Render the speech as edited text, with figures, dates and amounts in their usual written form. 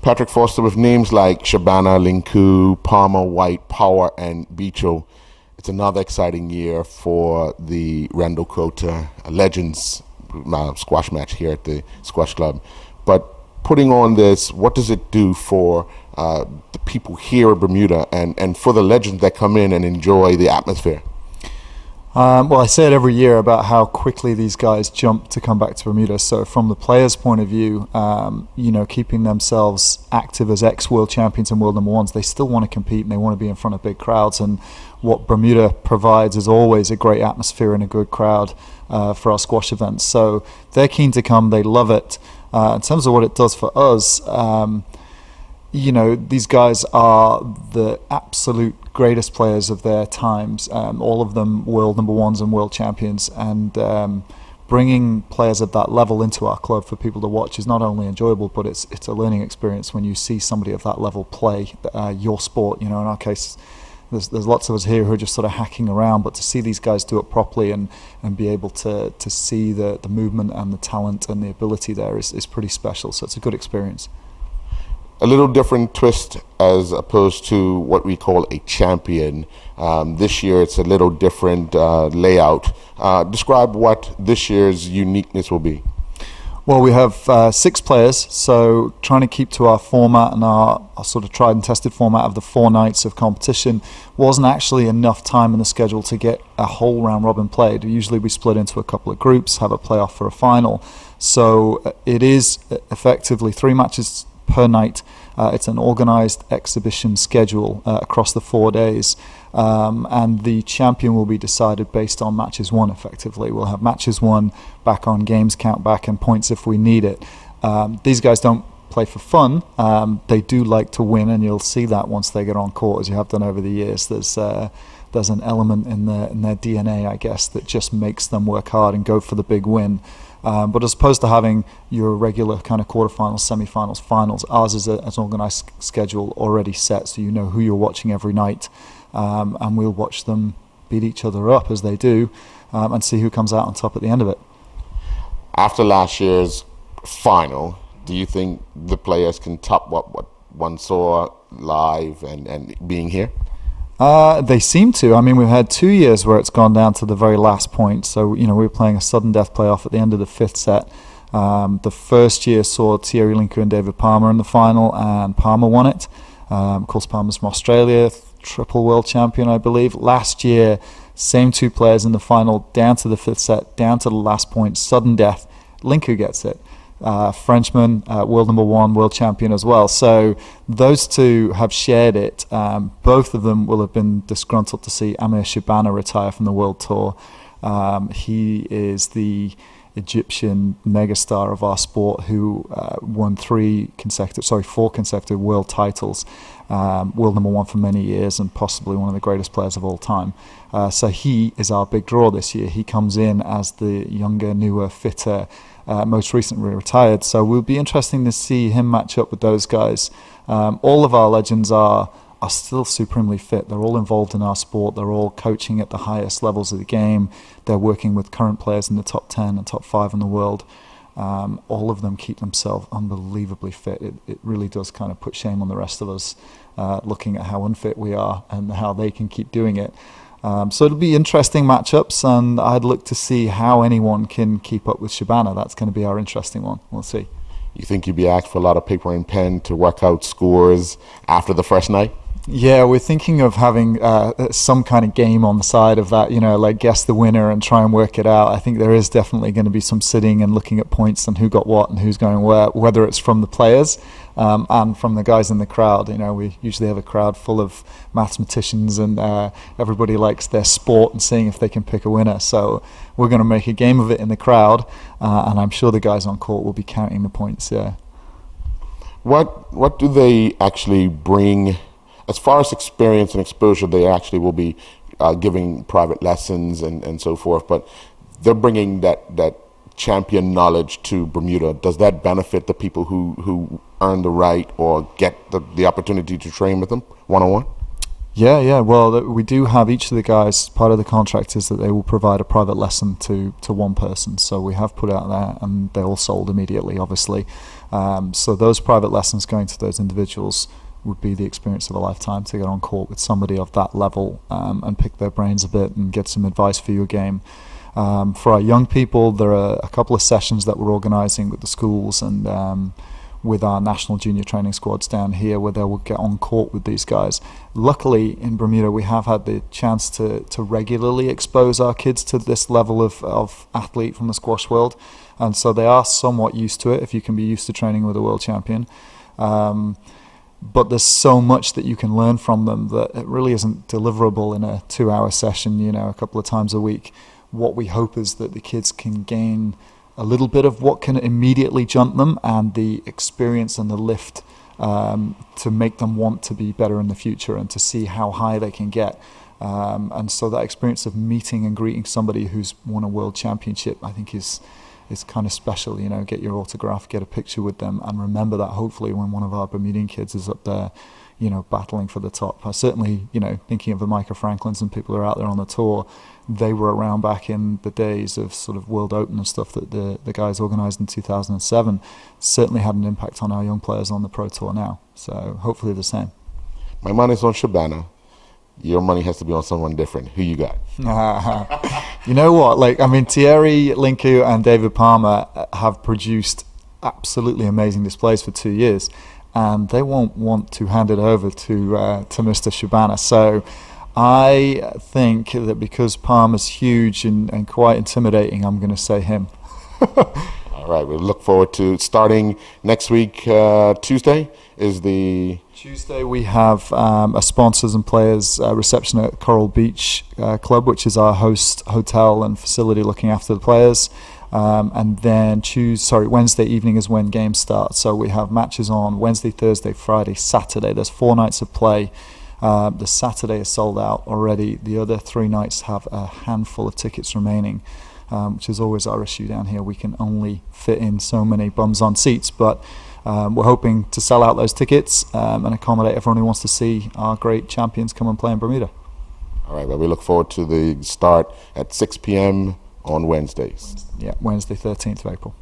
Patrick Foster, with names like Shabana, Linku, Palmer, White, Power, and Bicho, it's another exciting year for the Randall Quilter Legends squash match here at the Squash Club. But putting on this, what does it do for the people here in Bermuda and for the legends that come in and enjoy the atmosphere? Well, I say it every year about how quickly these guys jump to come back to Bermuda. So from the players' point of view, keeping themselves active as ex-world champions and world number ones, they still want to compete and they want to be in front of big crowds. And what Bermuda provides is always a great atmosphere and a good crowd for our squash events. So they're keen to come. They love it. In terms of what it does for us, these guys are the absolute greatest players of their times, all of them world number ones and world champions, and bringing players at that level into our club for people to watch is not only enjoyable, but it's a learning experience when you see somebody of that level play your sport. In our case, there's lots of us here who are just sort of hacking around, but to see these guys do it properly and be able to see the movement and the talent and the ability there is pretty special. So it's a good experience. A little different twist as opposed to what we call a champion. This year it's a little different layout. Describe what this year's uniqueness will be. Well, we have 6 players, so trying to keep to our format and our sort of tried and tested format of the 4 nights of competition wasn't actually enough time in the schedule to get a whole round robin played. Usually we split into a couple of groups, have a playoff for a final. So it is effectively 3 matches per night. It's an organised exhibition schedule across the 4 days, and the champion will be decided based on matches won. Effectively, we'll have matches won back on games count back and points if we need it. These guys don't play for fun. They do like to win, and you'll see that once they get on court, as you have done over the years. There's an element in their DNA, I guess, that just makes them work hard and go for the big win. But as opposed to having your regular kind of quarterfinals, semi-finals, finals, ours is an organised schedule already set, so you know who you're watching every night, and we'll watch them beat each other up as they do, and see who comes out on top at the end of it. After last year's final, do you think the players can top what one saw live and being here? They seem to. I mean, we've had 2 years where it's gone down to the very last point. So, we were playing a sudden death playoff at the end of the 5th set. The first year saw Thierry Linku and David Palmer in the final, and Palmer won it. Of course, Palmer's from Australia, triple world champion, I believe. Last year, same 2 players in the final, down to the 5th set, down to the last point, sudden death. Linku gets it. Frenchman, world number 1, world champion as well. So those 2 have shared it. Both of them will have been disgruntled to see Amir Shabana retire from the world tour. He is the Egyptian megastar of our sport who won 4 consecutive world titles, world number 1 for many years, and possibly one of the greatest players of all time. So he is our big draw this year. He comes in as the younger, newer, fitter, most recently retired. So we'll be interesting to see him match up with those guys. All of our legends are still supremely fit. They're all involved in our sport. They're all coaching at the highest levels of the game. They're working with current players in the top 10 and top 5 in the world. All of them keep themselves unbelievably fit. It really does kind of put shame on the rest of us, looking at how unfit we are and how they can keep doing it. So it'll be interesting matchups, and I'd look to see how anyone can keep up with Shabana. That's going to be our interesting one. We'll see. You think you'd be asked for a lot of paper and pen to work out scores after the first night? Yeah, we're thinking of having some kind of game on the side of that, like guess the winner and try and work it out. I think there is definitely going to be some sitting and looking at points and who got what and who's going where, whether it's from the players and from the guys in the crowd. We usually have a crowd full of mathematicians, and everybody likes their sport and seeing if they can pick a winner. So we're going to make a game of it in the crowd, and I'm sure the guys on court will be counting the points, yeah. What do they actually bring? As far as experience and exposure, they actually will be giving private lessons and so forth, but they're bringing that champion knowledge to Bermuda. Does that benefit the people who earn the right or get the opportunity to train with them one-on-one? Yeah. Well, we do have each of the guys. Part of the contract is that they will provide a private lesson to one person. So we have put out there, and they're all sold immediately, obviously. So those private lessons going to those individuals would be the experience of a lifetime, to get on court with somebody of that level, and pick their brains a bit and get some advice for your game. For our young people, there are a couple of sessions that we're organising with the schools and with our national junior training squads down here, where they will get on court with these guys. Luckily, in Bermuda, we have had the chance to regularly expose our kids to this level of athlete from the squash world, and so they are somewhat used to it, if you can be used to training with a world champion. But there's so much that you can learn from them that it really isn't deliverable in a 2-hour session, a couple of times a week. What we hope is that the kids can gain a little bit of what can immediately jump them, and the experience and the lift to make them want to be better in the future and to see how high they can get. And so that experience of meeting and greeting somebody who's won a world championship, I think is kind of special. Get your autograph, get a picture with them, and remember that hopefully when one of our Bermudian kids is up there, battling for the top. I certainly, thinking of the Micah Franklins and people who are out there on the tour, they were around back in the days of sort of World Open and stuff that the guys organised in 2007. Certainly had an impact on our young players on the Pro Tour now. So hopefully the same. My money's on Shabana. Your money has to be on someone different. Who you got? You know what? Thierry Linku and David Palmer have produced absolutely amazing displays for 2 years, and they won't want to hand it over to Mr. Shabana. So I think that because Palmer's huge and quite intimidating, I'm going to say him. All right, we look forward to starting next week. Tuesday is the... Tuesday we have a sponsors and players reception at Coral Beach Club, which is our host hotel and facility looking after the players. And then Wednesday evening is when games start. So we have matches on Wednesday, Thursday, Friday, Saturday. There's 4 nights of play. The Saturday is sold out already. The other 3 nights have a handful of tickets remaining, which is always our issue down here. We can only fit in so many bums on seats, but we're hoping to sell out those tickets and accommodate everyone who wants to see our great champions come and play in Bermuda. All right, well, we look forward to the start at 6 p.m. on Wednesdays. Yeah, Wednesday, 13th of April.